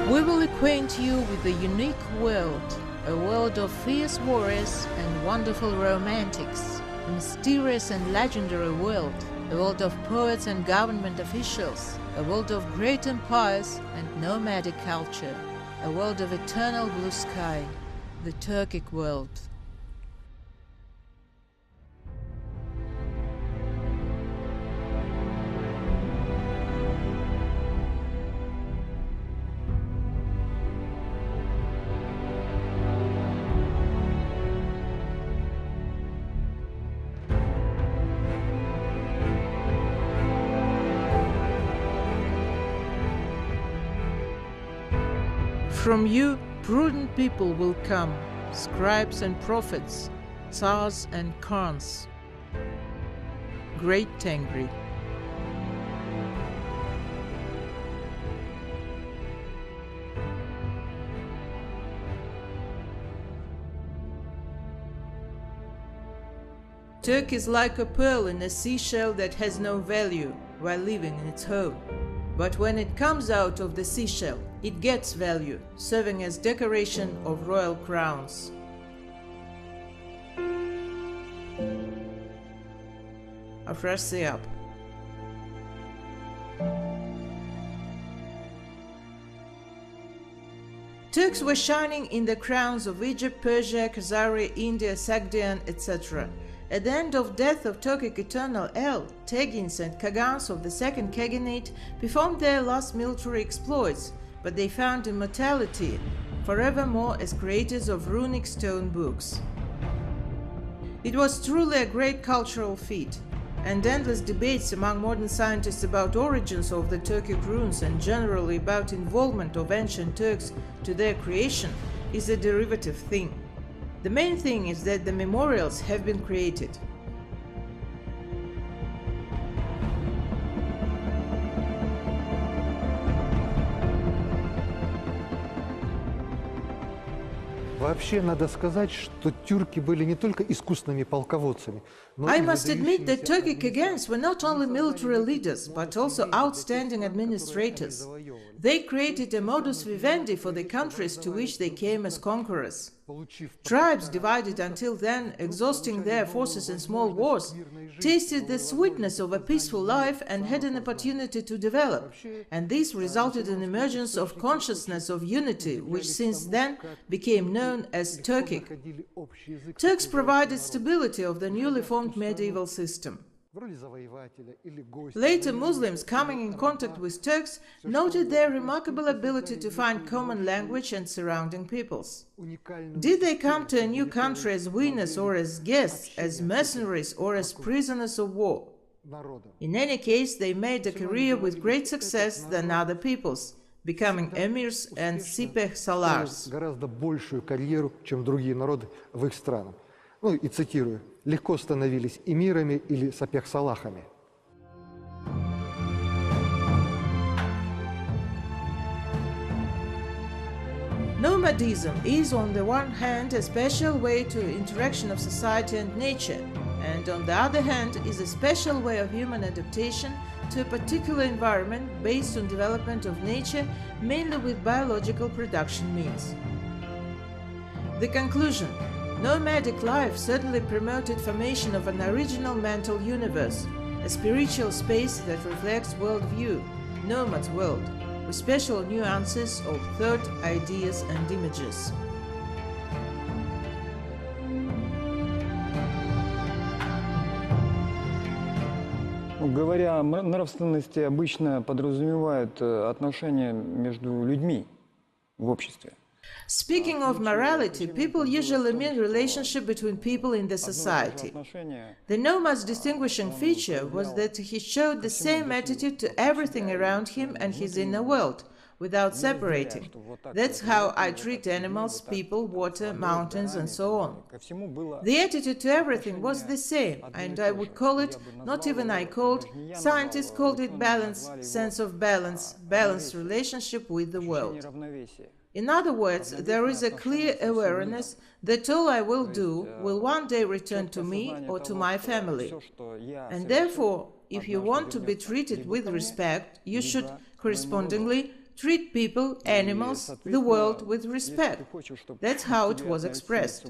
We will acquaint you with a unique world, a world of fierce warriors and wonderful romantics, a mysterious and legendary world, a world of poets and government officials, a world of great empires and nomadic culture, a world of eternal blue sky, the Turkic world. From you, prudent people will come, scribes and prophets, tsars and khans. Great Tengri. Turkey is like a pearl in a seashell that has no value while living in its home. But when it comes out of the seashell, it gets value, serving as decoration of royal crowns. Afrasiab. Turks were shining in the crowns of Egypt, Persia, Khazaria, India, Sogdiana, etc. At the end of death of Turkic eternal El, Tegins and Khagans of the Second Khaganate performed their last military exploits, but they found immortality forevermore as creators of runic stone books. It was truly a great cultural feat, and endless debates among modern scientists about origins of the Turkic runes and generally about involvement of ancient Turks to their creation is a derivative thing. The main thing is that the memorials have been created. Вообще надо сказать, что тюрки были не только искусными полководцами, но I must admit that Turkic Khagans were not only military leaders, but also outstanding administrators. They created a modus vivendi for the countries to which they came as conquerors. Tribes divided until then, exhausting their forces in small wars, tasted the sweetness of a peaceful life and had an opportunity to develop, and this resulted in emergence of consciousness of unity, which since then became known as Turkic. Turks provided stability of the newly formed medieval system. Later Muslims coming in contact with Turks noted their remarkable ability to find common language and surrounding peoples. Did they come to a new country as winners or as guests, as mercenaries or as prisoners of war? In any case, they made a career with great success than other peoples, becoming emirs and sipeh salars. Гораздо большую карьеру, чем другие народы в их странах. Ну и цитирую: легко становились эмирами или сапех-салахами. Nomadism is on the one hand a special way to interaction of society and nature, and on the other hand is a special way of human adaptation to a particular environment based on development of nature, mainly with biological production means. The conclusion: nomadic life certainly promoted formation of an original mental universe, a spiritual space that reflects worldview, nomad's world, with special nuances of thought, ideas and images. Говоря о нравственности, обычно подразумевают отношения между людьми в обществе. Speaking of morality, people usually mean relationship between people in the society. The nomad's distinguishing feature was that he showed the same attitude to everything around him and his inner world, without separating. That's how I treat animals, people, water, mountains, and so on. The attitude to everything was the same, and I would call it, not even I called, scientists called it balance, sense of balance, balanced relationship with the world. In other words, there is a clear awareness that all I will do will one day return to me or to my family. And therefore, if you want to be treated with respect, you should correspondingly treat people, animals, the world with respect. That's how it was expressed.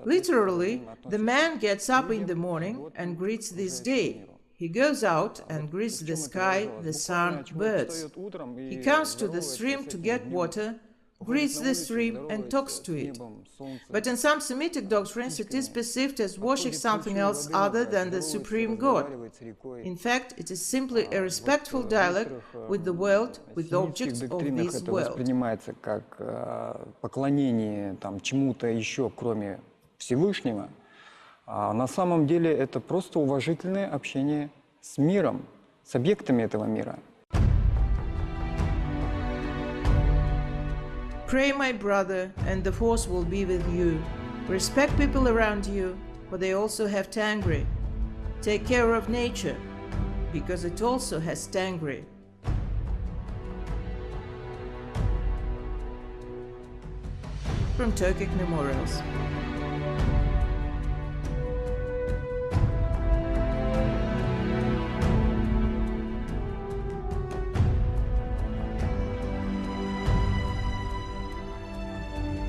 Literally, the man gets up in the morning and greets this day. He goes out and greets the sky, the sun, birds. He comes to the stream to get water, greets the stream and talks to it. But in some Semitic doctrines it is perceived as worshiping something else other than the Supreme God. In fact, it is simply a respectful dialogue with the world, with objects of this world. Воспринимается как поклонение чему-то еще, кроме Всевышнего, а на самом деле это просто уважительное общение с миром, с объектами этого мира. Pray, my brother, and the force will be with you. Respect people around you, for they also have tangri. Take care of nature, because it also has tangri. From Turkic Memorials.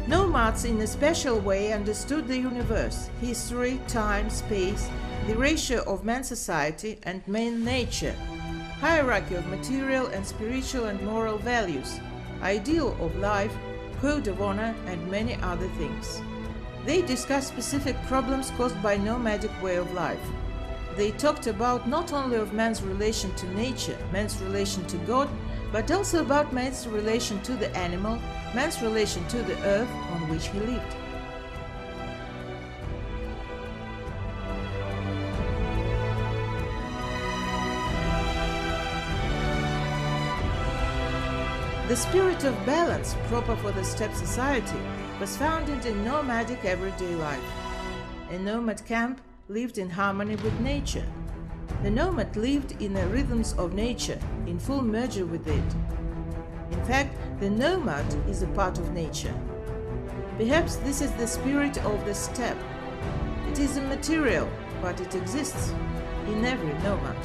Nomads in a special way understood the universe, history, time, space, the ratio of man's society and man nature, hierarchy of material and spiritual and moral values, ideal of life, code of honor, and many other things. They discussed specific problems caused by nomadic way of life. They talked about not only of man's relation to nature, man's relation to God, but also about man's relation to the animal, man's relation to the earth on which he lived. The spirit of balance proper for the steppe society was founded in nomadic everyday life. A nomad camp lived in harmony with nature. The nomad lived in the rhythms of nature, in full merger with it. In fact, the nomad is a part of nature. Perhaps this is the spirit of the steppe. It is immaterial, but it exists in every nomad.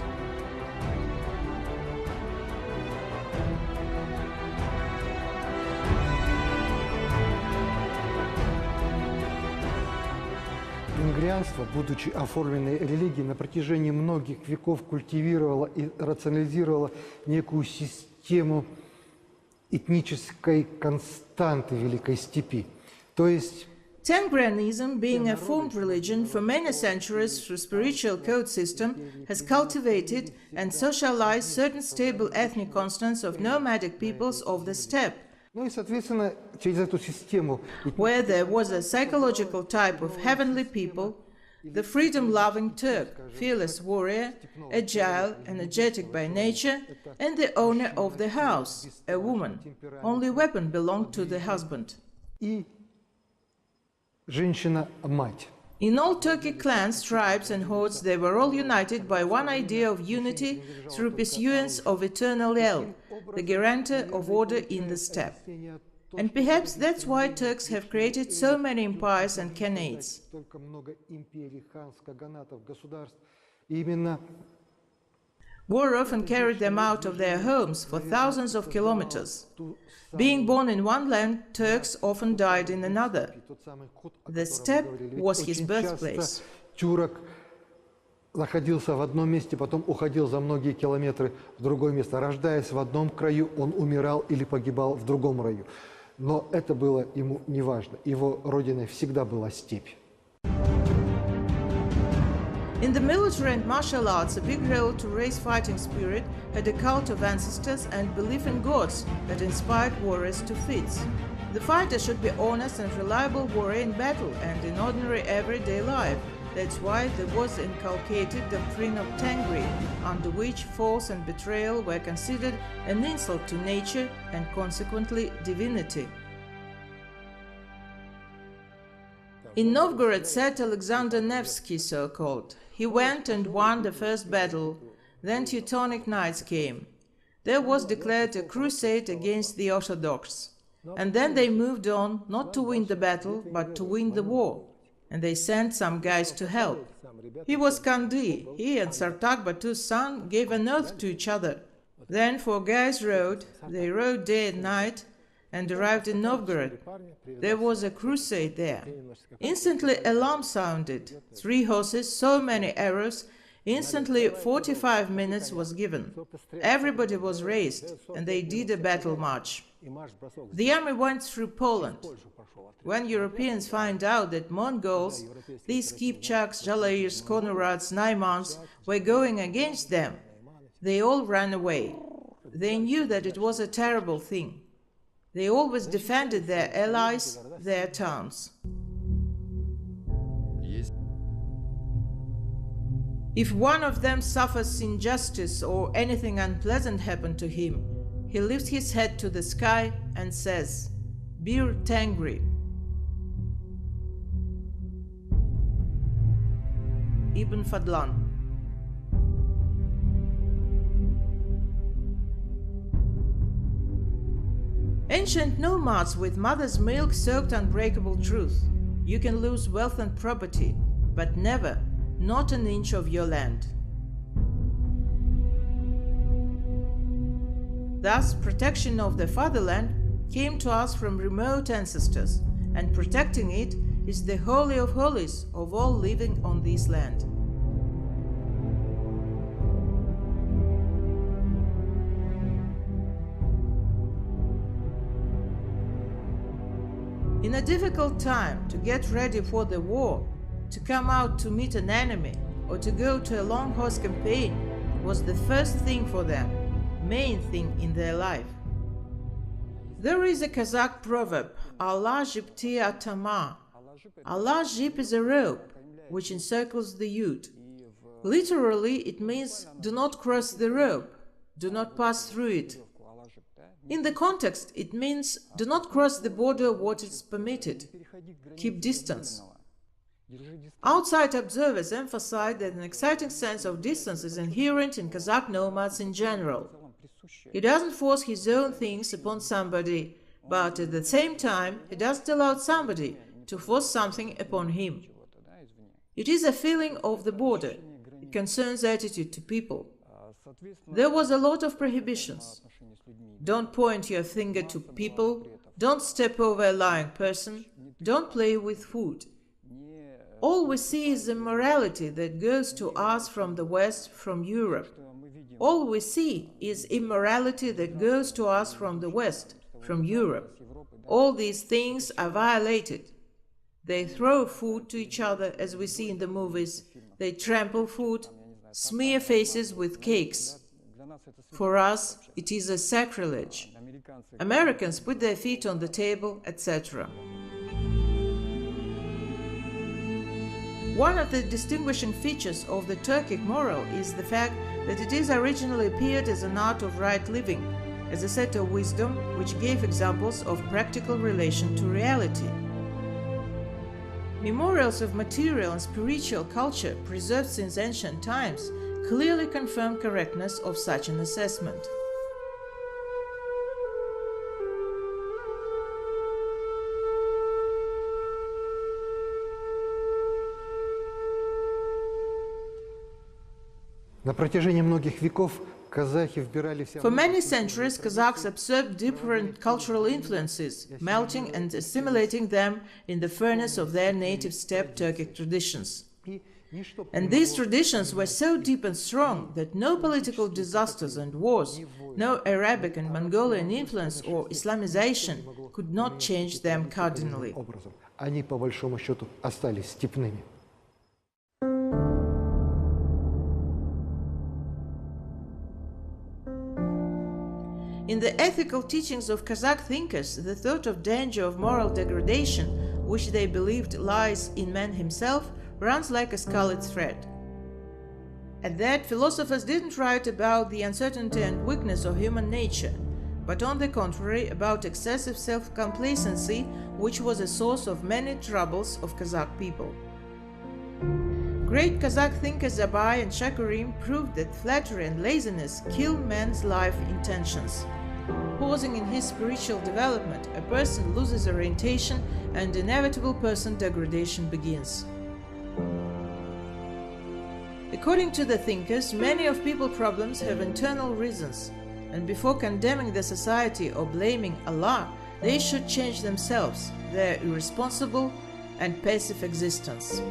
Венгрианство, будучи оформленной религией, на протяжении многих веков культивировало и рационализировало некую систему этнической константы Великой Степи. То есть Tangrianism, being a formed religion for many centuries through spiritual code system, has cultivated and socialized certain stable ethnic constants of nomadic peoples of the steppe. Ну и, соответственно, через эту систему Where there was a psychological type of heavenly people, the freedom-loving Turk, fearless warrior, agile, energetic by nature, and the owner of the house, a woman. Only weapon belonged to the husband. и женщина-мать. In all Turkic clans, tribes and hordes, they were all united by one idea of unity through pursuance of eternal El, the guarantor of order in the steppe. And perhaps that's why Turks have created so many empires and khanates. Столько много империй, ханств, каганатов, государств. И именно War often carried them out of their homes for thousands of kilometers. Being born in one land, Turks often died in another. тот самый ход, о The котором steppe мы говорили. was his Очень birthplace. часто тюрок находился в одном месте, потом уходил за многие километры в другое место. Рождаясь в одном краю, он умирал или погибал в другом раю. Но это было ему не важно. Его родиной всегда была степь. In the military and martial arts, a big role to raise fighting spirit had a cult of ancestors and belief in gods that inspired warriors to feats. The fighter should be honest and reliable warrior in battle and in ordinary everyday life. That's why there was inculcated doctrine of Tangri, under which force and betrayal were considered an insult to nature and consequently divinity. In Novgorod sat Alexander Nevsky, so-called. He went and won the first battle. Then Teutonic Knights came. There was declared a crusade against the Orthodox. And then they moved on, not to win the battle, but to win the war. And they sent some guys to help. He was Kandi. He and Sartak Batu's son gave an oath to each other. Then 4 guys rode, they rode day and night, and arrived in Novgorod. There was a crusade there. Instantly alarm sounded, 3 horses, so many arrows. Instantly 45 minutes was given. Everybody was raised, and they did a battle march. The army went through Poland. When Europeans find out that Mongols, these Kipchaks, Jalairs, Konrads, Naimans, were going against them, they all ran away. They knew that it was a terrible thing. They always defended their allies, their towns. If one of them suffers injustice or anything unpleasant happened to him, he lifts his head to the sky and says, "Bir Tengri." Ibn Fadlan. Ancient nomads with mother's milk soaked unbreakable truth. You can lose wealth and property, but never, not an inch of your land. Thus, protection of the fatherland came to us from remote ancestors, and protecting it is the holy of holies of all living on this land. In a difficult time, to get ready for the war, to come out to meet an enemy, or to go to a long horse campaign was the first thing for them, main thing in their life. There is a Kazakh proverb, Allah jipti atama. Allah jip is a rope which encircles the yurt. Literally, it means do not cross the rope, do not pass through it. In the context, it means do not cross the border of what is permitted, keep distance. Outside observers emphasize that an exciting sense of distance is inherent in Kazakh nomads in general. He doesn't force his own things upon somebody, but at the same time, he doesn't allow somebody to force something upon him. It is a feeling of the border. It concerns attitude to people. There was a lot of prohibitions. Don't point your finger to people, don't step over a lying person, don't play with food. All we see is the morality that goes to us from the West, from Europe. All we see is immorality that goes to us from the West, from Europe. All these things are violated. They throw food to each other, as we see in the movies. They trample food, smear faces with cakes. For us, it is a sacrilege. Americans put their feet on the table, etc. One of the distinguishing features of the Turkic moral is the fact that it is originally appeared as an art of right living, as a set of wisdom which gave examples of practical relation to reality. Memorials of material and spiritual culture preserved since ancient times clearly confirm correctness of such an assessment. For many centuries, Kazakhs absorbed different cultural influences, melting and assimilating them in the furnace of their native steppe Turkic traditions. And these traditions were so deep and strong that no political disasters and wars, no Arabic and Mongolian influence or Islamization could not change them cardinally. In the ethical teachings of Kazakh thinkers, the thought of danger of moral degradation, which they believed lies in man himself, runs like a scarlet thread. At that, philosophers didn't write about the uncertainty and weakness of human nature, but on the contrary about excessive self-complacency, which was a source of many troubles of Kazakh people. Great Kazakh thinkers Abai and Shakurin proved that flattery and laziness kill man's life intentions. Pausing in his spiritual development, a person loses orientation and inevitable person degradation begins. According to the thinkers, many of people's problems have internal reasons. and before condemning the society or blaming Allah, they should change themselves, their irresponsible and passive existence.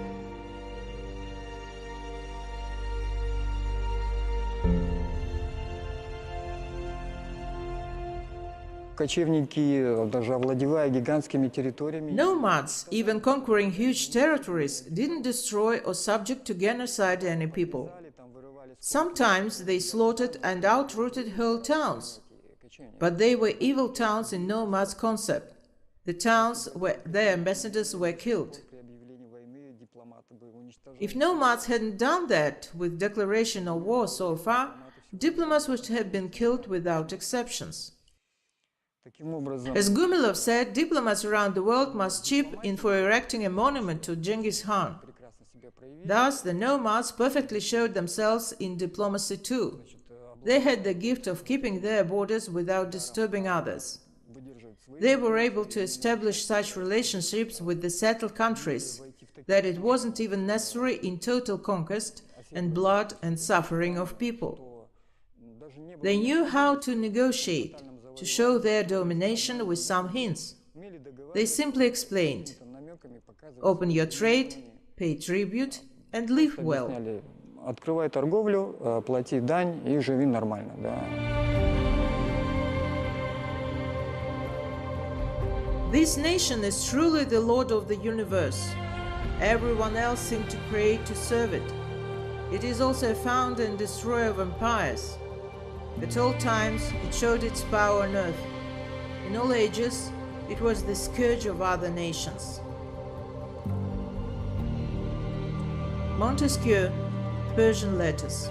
Кочевники, даже овладевая гигантскими территориями, Nomads, even conquering huge territories, didn't destroy or subject to genocide any people. Sometimes they slaughtered and outrooted whole towns, but they were evil towns in nomads' concept, the towns where their ambassadors were killed. If nomads hadn't done that with declaration of war so far, diplomats would have been killed without exceptions. As Gumilov said, diplomats around the world must chip in for erecting a monument to Genghis Khan. Thus, the nomads perfectly showed themselves in diplomacy too. They had the gift of keeping their borders without disturbing others. They were able to establish such relationships with the settled countries that it wasn't even necessary in total conquest and blood and suffering of people. They knew how to negotiate, to show their domination with some hints. They simply explained, open your trade, pay tribute and live well. Открывай торговлю, плати дань и живи нормально. Да. This nation is truly the Lord of the universe. Everyone else seemed to pray to serve it. It is also a founder and destroyer of empires. At all times, it showed its power on earth. In all ages, it was the scourge of other nations. Montesquieu, Persian Letters.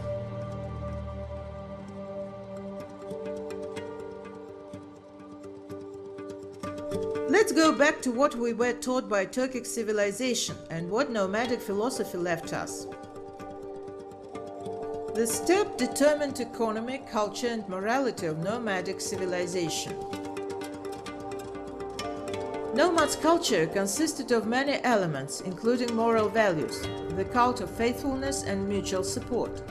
Let's go back to what we were taught by Turkic civilization and what nomadic philosophy left us. The steppe determined economy, culture and morality of nomadic civilization. Nomads' culture consisted of many elements, including moral values, the cult of faithfulness and mutual support.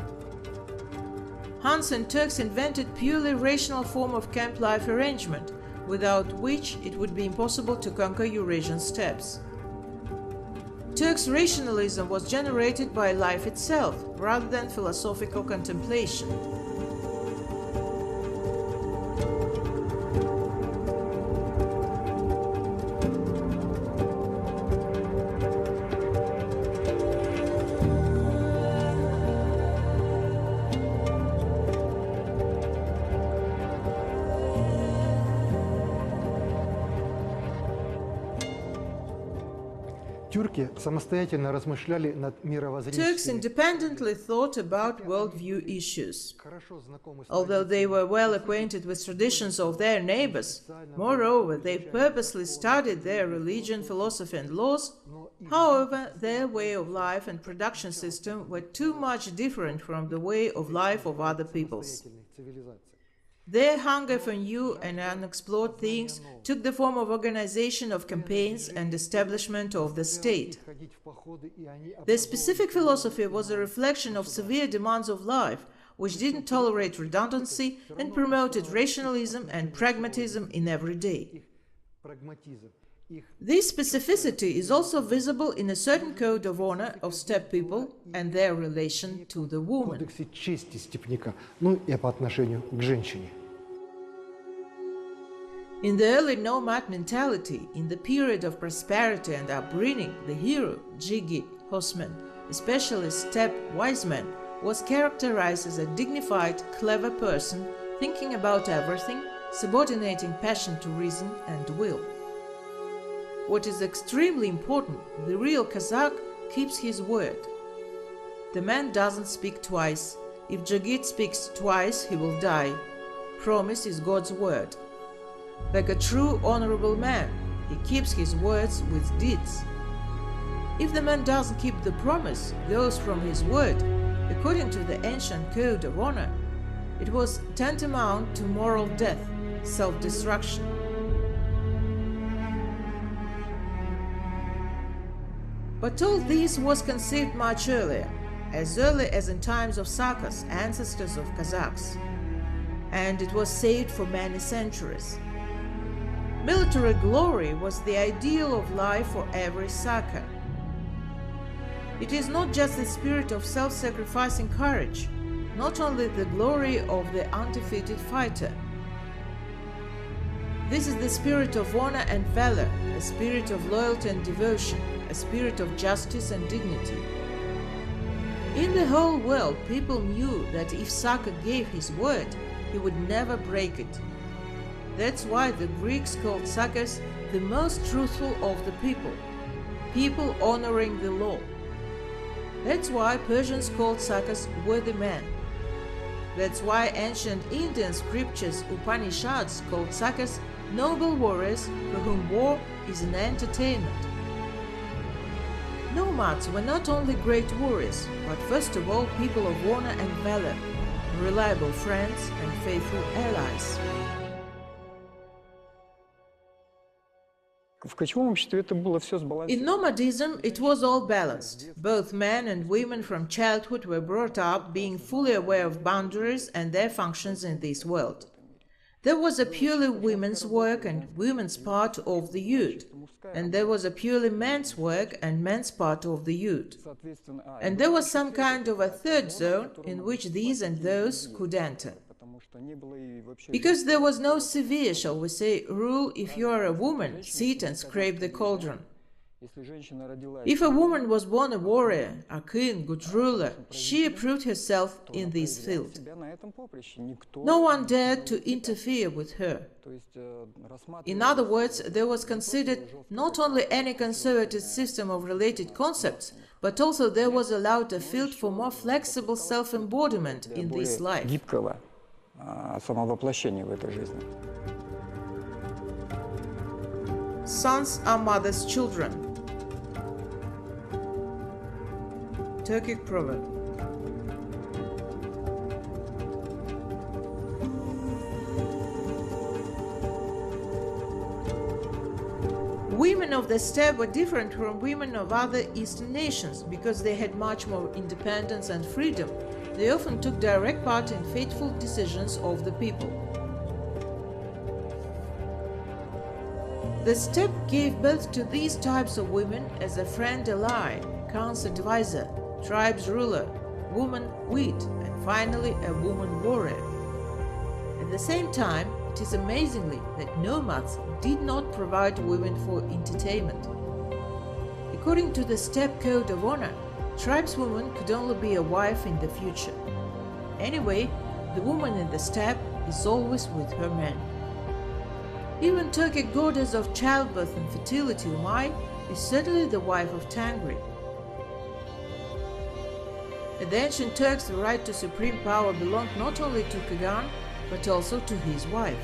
Huns and Turks invented purely rational form of camp life arrangement, without which it would be impossible to conquer Eurasian steppes. Turks' rationalism was generated by life itself, rather than philosophical contemplation. Turks independently thought about worldview issues. Although they were well acquainted with traditions of their neighbors, moreover, they purposely studied their religion, philosophy and laws. However, their way of life and production system were too much different from the way of life of other peoples. Their hunger for new and unexplored things took the form of organization of campaigns and establishment of the state. Their specific philosophy was a reflection of severe demands of life, which didn't tolerate redundancy and promoted rationalism and pragmatism in every day. This specificity is also visible in a certain code of honor of steppe people and their relation to the woman. In the early nomad mentality, in the period of prosperity and upbringing, the hero, Jigit, horseman, especially steppe wise man, was characterized as a dignified, clever person, thinking about everything, subordinating passion to reason and will. What is extremely important, the real Kazakh keeps his word. The man doesn't speak twice. If Jigit speaks twice, he will die. Promise is God's word. Like a true honorable man, he keeps his words with deeds. If the man doesn't keep the promise, goes from his word, according to the ancient code of honor, it was tantamount to moral death, self-destruction. But all this was conceived much earlier, as early as in times of Sakas, ancestors of Kazakhs. and it was saved for many centuries. Military glory was the ideal of life for every Saka. It is not just the spirit of self-sacrificing courage, not only the glory of the undefeated fighter. This is the spirit of honor and valor, a spirit of loyalty and devotion, a spirit of justice and dignity. In the whole world, people knew that if Saka gave his word, he would never break it. That's why the Greeks called Sakas the most truthful of the people honoring the law. That's why Persians called Sakas worthy men. That's why ancient Indian scriptures, Upanishads, called Sakas noble warriors for whom war is an entertainment. Nomads were not only great warriors, but first of all people of honor and valor, reliable friends and faithful allies. In nomadism, it was all balanced. Both men and women from childhood were brought up being fully aware of boundaries and their functions in this world. There was a purely women's work and women's part of the youth, and there was a purely men's work and men's part of the youth. And there was some kind of a third zone in which these and those could enter. Because there was no severe, shall we say, rule: if you are a woman, sit and scrape the cauldron. If a woman was born a warrior, a king, good ruler, she approved herself in this field. No one dared to interfere with her. In other words, there was considered not only any conservative system of related concepts, but also there was allowed a field for more flexible self-embodiment in this life. Sons are mother's children. Turkic proverb. Women of the steppe were different from women of other Eastern nations because they had much more independence and freedom. They often took direct part in fateful decisions of the people. The steppe gave birth to these types of women as a friend ally, Khan's advisor, tribe's ruler, woman wheat, and finally a woman warrior. At the same time, it is amazingly that nomads did not provide women for entertainment. According to the steppe code of honor, tribeswoman could only be a wife in the future. Anyway, the woman in the steppe is always with her man. Even Turkic goddess of childbirth and fertility, Umay, is certainly the wife of Tangri. At the ancient Turks, the right to supreme power belonged not only to Kagan, but also to his wife.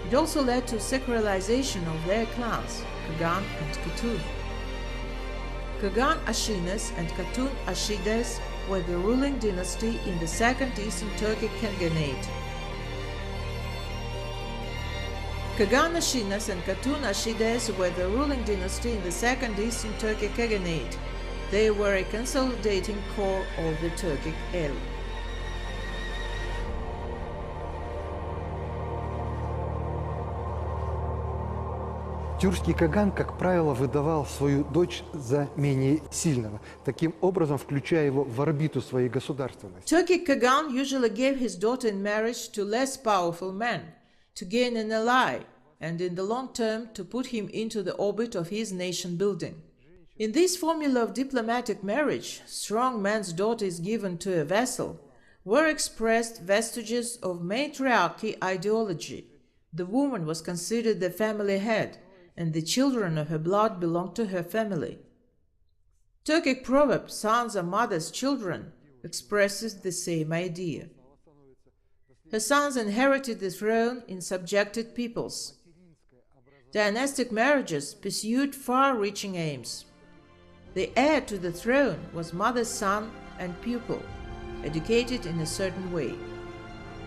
It also led to sacralization of their clans, Kagan and Katun. Kagan Ashines and Katun Ashides were the ruling dynasty in the Second Eastern Turkic Khaganate. Kagan Ashines and Katun Ashides were the ruling dynasty in the Second Eastern Turkic Khaganate. They were a consolidating core of the Turkic el. Тюркский Каган, как правило, выдавал свою дочь за менее сильного, таким образом включая его в орбиту своей государственности. Turkic Kagan usually gave his daughter in marriage to less powerful men, to gain an ally, and in the long term to put him into the orbit of his nation building. In this formula of diplomatic marriage, strong man's daughter is given to a vassal, were expressed vestiges of matriarchy ideology. The woman was considered the family head, and the children of her blood belonged to her family. Turkic proverb, sons are mother's children, expresses the same idea. Her sons inherited the throne in subjected peoples. Dynastic marriages pursued far-reaching aims. The heir to the throne was mother's son and pupil, educated in a certain way.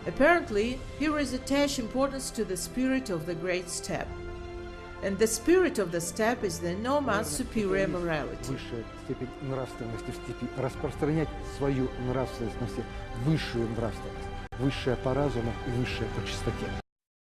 Apparently, here is attached importance to the spirit of the great steppe. And the spirit of the steppe is the nomad's superior morality. Высшая степень нравственности в степи, распространять свою нравственность на все, высшую нравственность. высшее по разуму и высшее по чистоте.